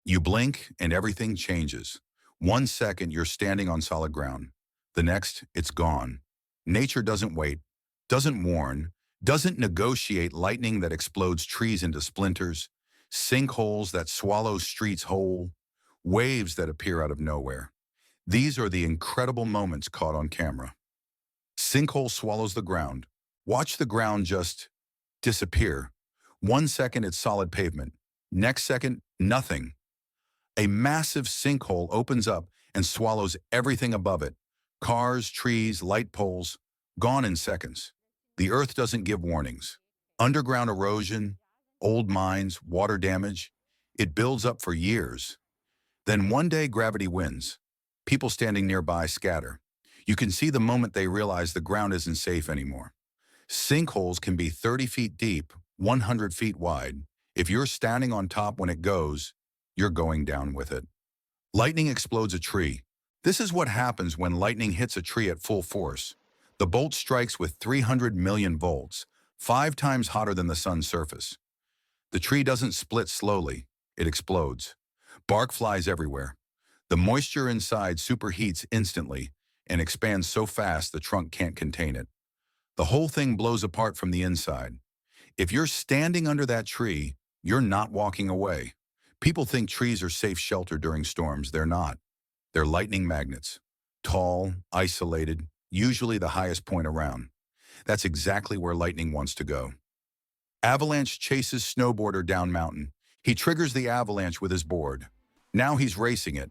You blink and everything changes. 1 second, you're standing on solid ground. The next, it's gone. Nature doesn't wait, doesn't warn, doesn't negotiate lightning that explodes trees into splinters, sinkholes that swallow streets whole, waves that appear out of nowhere. These are the incredible moments caught on camera. Sinkhole swallows the ground. Watch the ground just disappear. 1 second, it's solid pavement. Next second, nothing. A massive sinkhole opens up and swallows everything above it. Cars, trees, light poles, gone in seconds. The earth doesn't give warnings. Underground erosion, old mines, water damage, it builds up for years. Then one day gravity wins. People standing nearby scatter. You can see the moment they realize the ground isn't safe anymore. Sinkholes can be 30 feet deep, 100 feet wide. If you're standing on top when it goes, you're going down with it. Lightning explodes a tree. This is what happens when lightning hits a tree at full force. The bolt strikes with 300 million volts, 5 times hotter than the sun's surface. The tree doesn't split slowly, it explodes. Bark flies everywhere. The moisture inside superheats instantly and expands so fast the trunk can't contain it. The whole thing blows apart from the inside. If you're standing under that tree, you're not walking away. People think trees are safe shelter during storms. They're not. They're lightning magnets. Tall, isolated, usually the highest point around. That's exactly where lightning wants to go. Avalanche chases snowboarder down mountain. He triggers the avalanche with his board. Now he's racing it.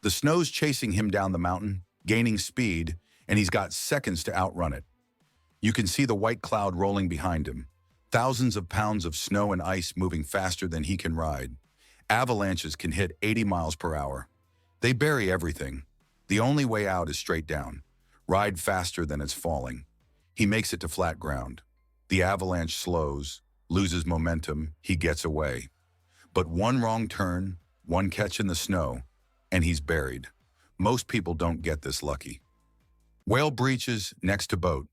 The snow's chasing him down the mountain, gaining speed, and he's got seconds to outrun it. You can see the white cloud rolling behind him. Thousands of pounds of snow and ice moving faster than he can ride. Avalanches can hit 80 miles per hour. They bury everything. The only way out is straight down. Ride faster than it's falling. He makes it to flat ground. The avalanche slows, loses momentum, he gets away. But one wrong turn, one catch in the snow, and he's buried. Most people don't get this lucky. Whale breaches next to boat.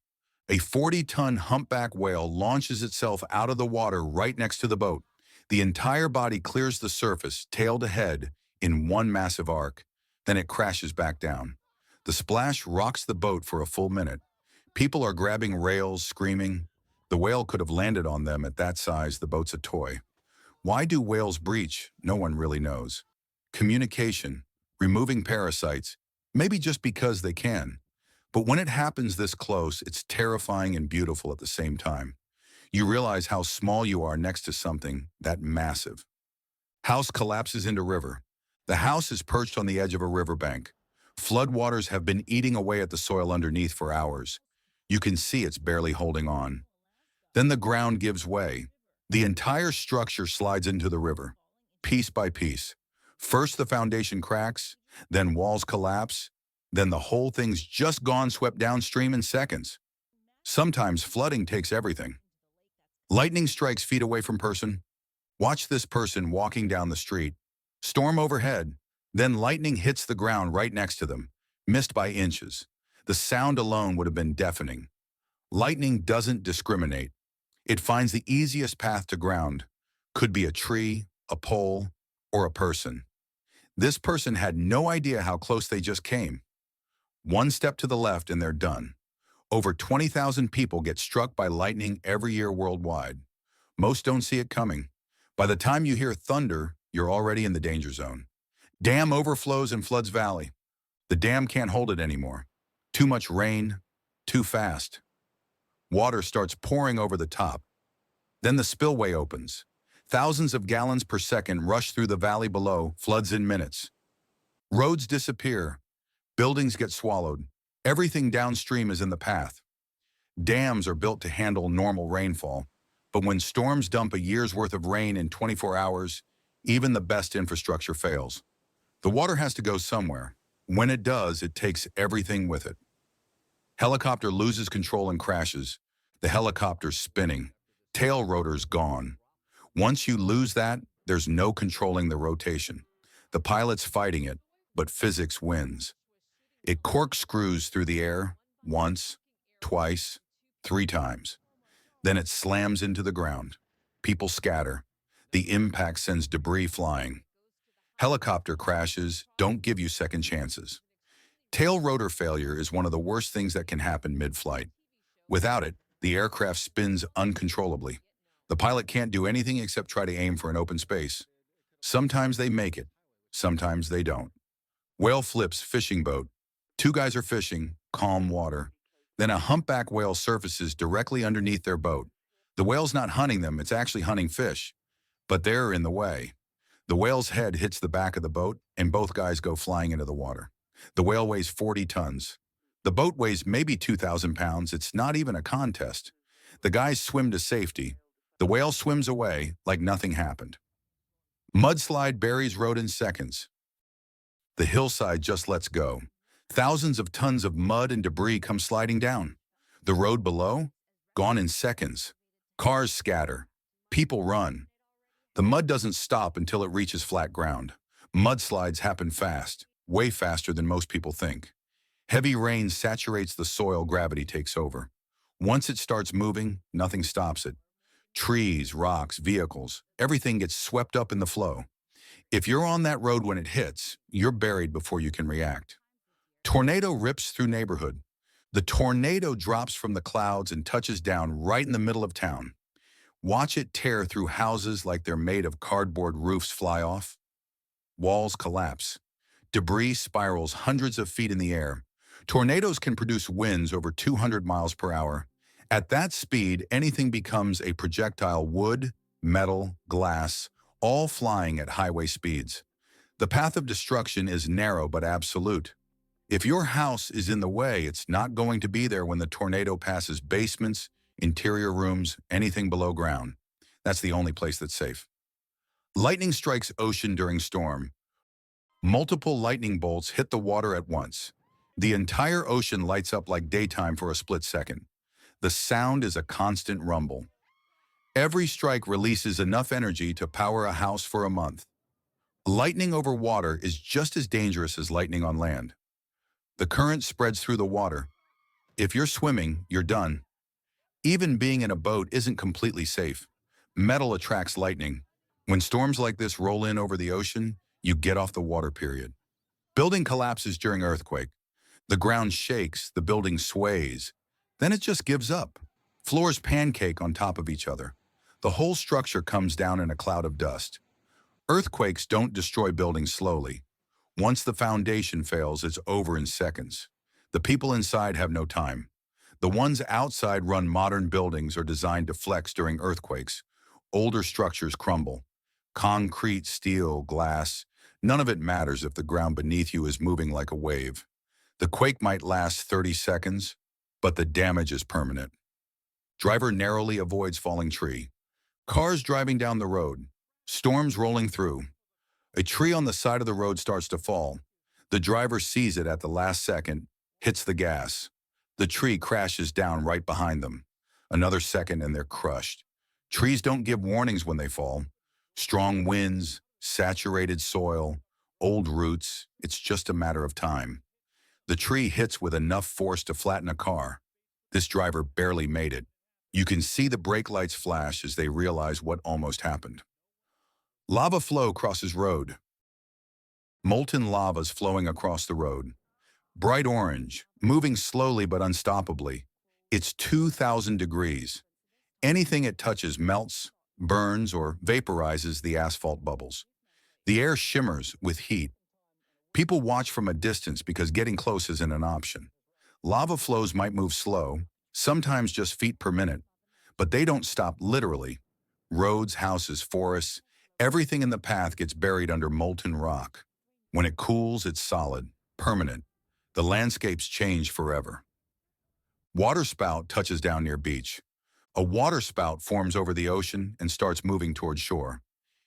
A 40-ton humpback whale launches itself out of the water right next to the boat. The entire body clears the surface, tail to head, in one massive arc. Then it crashes back down. The splash rocks the boat for a full minute. People are grabbing rails, screaming. The whale could have landed on them. At that size, the boat's a toy. Why do whales breach? No one really knows. Communication, removing parasites, maybe just because they can. But when it happens this close, it's terrifying and beautiful at the same time. You realize how small you are next to something that massive. House collapses into river. The house is perched on the edge of a riverbank. Floodwaters have been eating away at the soil underneath for hours. You can see it's barely holding on. Then the ground gives way. The entire structure slides into the river, piece by piece. First the foundation cracks, then walls collapse, then the whole thing's just gone, swept downstream in seconds. Sometimes flooding takes everything. Lightning strikes feet away from person. Watch this person walking down the street. Storm overhead. Then lightning hits the ground right next to them, missed by inches. The sound alone would have been deafening. Lightning doesn't discriminate. It finds the easiest path to ground. Could be a tree, a pole, or a person. This person had no idea how close they just came. One step to the left and they're done. Over 20,000 people get struck by lightning every year worldwide. Most don't see it coming. By the time you hear thunder, you're already in the danger zone. Dam overflows and floods valley. The dam can't hold it anymore. Too much rain, too fast. Water starts pouring over the top. Then the spillway opens. Thousands of gallons per second rush through the valley below, floods in minutes. Roads disappear. Buildings get swallowed. Everything downstream is in the path. Dams are built to handle normal rainfall, but when storms dump a year's worth of rain in 24 hours, even the best infrastructure fails. The water has to go somewhere. When it does, it takes everything with it. Helicopter loses control and crashes. The helicopter's spinning. Tail rotor's gone. Once you lose that, there's no controlling the rotation. The pilot's fighting it, but physics wins. It corkscrews through the air, once, twice, 3 times. Then it slams into the ground. People scatter. The impact sends debris flying. Helicopter crashes don't give you second chances. Tail rotor failure is one of the worst things that can happen mid-flight. Without it, the aircraft spins uncontrollably. The pilot can't do anything except try to aim for an open space. Sometimes they make it, sometimes they don't. Whale flips fishing boat. Two guys are fishing, calm water. Then a humpback whale surfaces directly underneath their boat. The whale's not hunting them, it's actually hunting fish. But they're in the way. The whale's head hits the back of the boat, and both guys go flying into the water. The whale weighs 40 tons. The boat weighs maybe 2,000 pounds. It's not even a contest. The guys swim to safety. The whale swims away like nothing happened. Mudslide buries road in seconds. The hillside just lets go. Thousands of tons of mud and debris come sliding down. The road below? Gone in seconds. Cars scatter. People run. The mud doesn't stop until it reaches flat ground. Mudslides happen fast, way faster than most people think. Heavy rain saturates the soil, gravity takes over. Once it starts moving, nothing stops it. Trees, rocks, vehicles, everything gets swept up in the flow. If you're on that road when it hits, you're buried before you can react. Tornado rips through neighborhood. The tornado drops from the clouds and touches down right in the middle of town. Watch it tear through houses like they're made of cardboard. Roofs fly off. Walls collapse. Debris spirals hundreds of feet in the air. Tornadoes can produce winds over 200 miles per hour. At that speed, anything becomes a projectile: wood, metal, glass, all flying at highway speeds. The path of destruction is narrow but absolute. If your house is in the way, it's not going to be there when the tornado passes basements, interior rooms, anything below ground. That's the only place that's safe. Lightning strikes ocean during storm. Multiple lightning bolts hit the water at once. The entire ocean lights up like daytime for a split second. The sound is a constant rumble. Every strike releases enough energy to power a house for a month. Lightning over water is just as dangerous as lightning on land. The current spreads through the water. If you're swimming, you're done. Even being in a boat isn't completely safe. Metal attracts lightning. When storms like this roll in over the ocean, you get off the water, period. Building collapses during earthquake. The ground shakes, the building sways. Then it just gives up. Floors pancake on top of each other. The whole structure comes down in a cloud of dust. Earthquakes don't destroy buildings slowly. Once the foundation fails, it's over in seconds. The people inside have no time. The ones outside run. Modern buildings are designed to flex during earthquakes. Older structures crumble. Concrete, steel, glass, none of it matters if the ground beneath you is moving like a wave. The quake might last 30 seconds, but the damage is permanent. Driver narrowly avoids falling tree. Cars driving down the road. Storms rolling through. A tree on the side of the road starts to fall. The driver sees it at the last second, hits the gas. The tree crashes down right behind them. Another second and they're crushed. Trees don't give warnings when they fall. Strong winds, saturated soil, old roots, it's just a matter of time. The tree hits with enough force to flatten a car. This driver barely made it. You can see the brake lights flash as they realize what almost happened. Lava flow crosses road. Molten lava's flowing across the road. Bright orange, moving slowly but unstoppably. It's 2,000 degrees. Anything it touches melts, burns, or vaporizes the asphalt bubbles. The air shimmers with heat. People watch from a distance because getting close isn't an option. Lava flows might move slow, sometimes just feet per minute, but they don't stop literally. Roads, houses, forests, everything in the path gets buried under molten rock. When it cools, it's solid, permanent. The landscapes change forever. Waterspout touches down near beach. A waterspout forms over the ocean and starts moving toward shore.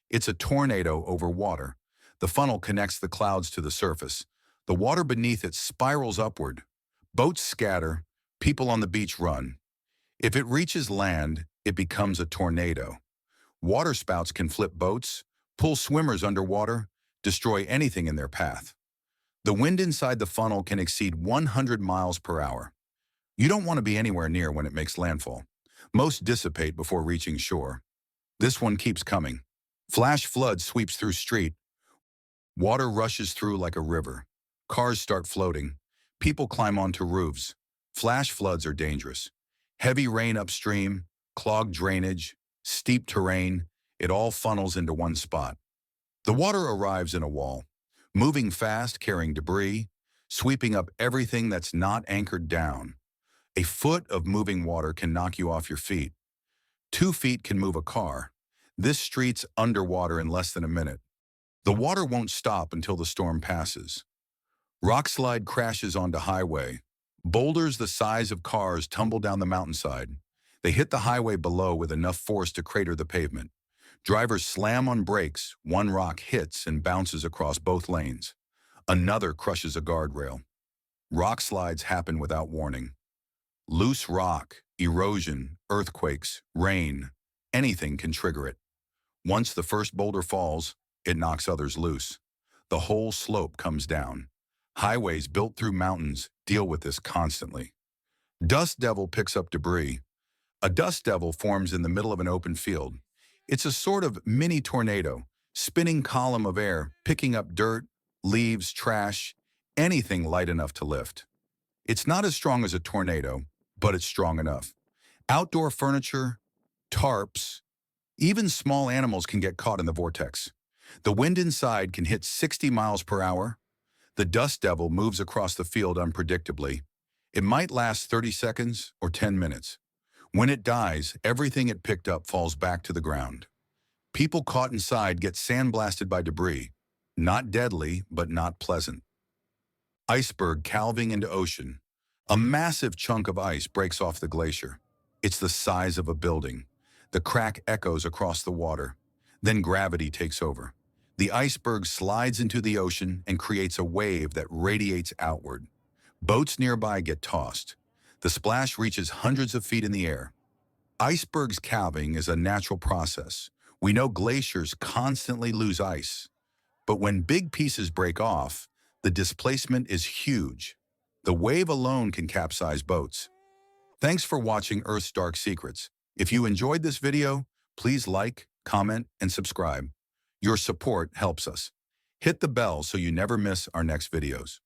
It's a tornado over water. The funnel connects the clouds to the surface. The water beneath it spirals upward. Boats scatter. People on the beach run. If it reaches land, it becomes a tornado. Waterspouts can flip boats, pull swimmers underwater, destroy anything in their path. The wind inside the funnel can exceed 100 miles per hour. You don't want to be anywhere near when it makes landfall. Most dissipate before reaching shore. This one keeps coming. Flash flood sweeps through street. Water rushes through like a river. Cars start floating. People climb onto roofs. Flash floods are dangerous. Heavy rain upstream, clogged drainage, steep terrain, it all funnels into one spot. The water arrives in a wall, moving fast, carrying debris, sweeping up everything that's not anchored down. A foot of moving water can knock you off your feet. 2 feet can move a car. This street's underwater in less than a minute. The water won't stop until the storm passes. Rockslide crashes onto highway. Boulders the size of cars tumble down the mountainside. They hit the highway below with enough force to crater the pavement. Drivers slam on brakes. One rock hits and bounces across both lanes. Another crushes a guardrail. Rock slides happen without warning. Loose rock, erosion, earthquakes, rain, anything can trigger it. Once the first boulder falls, it knocks others loose. The whole slope comes down. Highways built through mountains deal with this constantly. Dust devil picks up debris. A dust devil forms in the middle of an open field. It's a sort of mini tornado, spinning column of air, picking up dirt, leaves, trash, anything light enough to lift. It's not as strong as a tornado, but it's strong enough. Outdoor furniture, tarps, even small animals can get caught in the vortex. The wind inside can hit 60 miles per hour. The dust devil moves across the field unpredictably. It might last 30 seconds or 10 minutes. When it dies, everything it picked up falls back to the ground. People caught inside get sandblasted by debris. Not deadly, but not pleasant. Iceberg calving into ocean. A massive chunk of ice breaks off the glacier. It's the size of a building. The crack echoes across the water. Then gravity takes over. The iceberg slides into the ocean and creates a wave that radiates outward. Boats nearby get tossed. The splash reaches hundreds of feet in the air. Icebergs calving is a natural process. We know glaciers constantly lose ice. But when big pieces break off, the displacement is huge. The wave alone can capsize boats. Thanks for watching Earth's Dark Secrets. If you enjoyed this video, please like, comment, and subscribe. Your support helps us. Hit the bell so you never miss our next videos.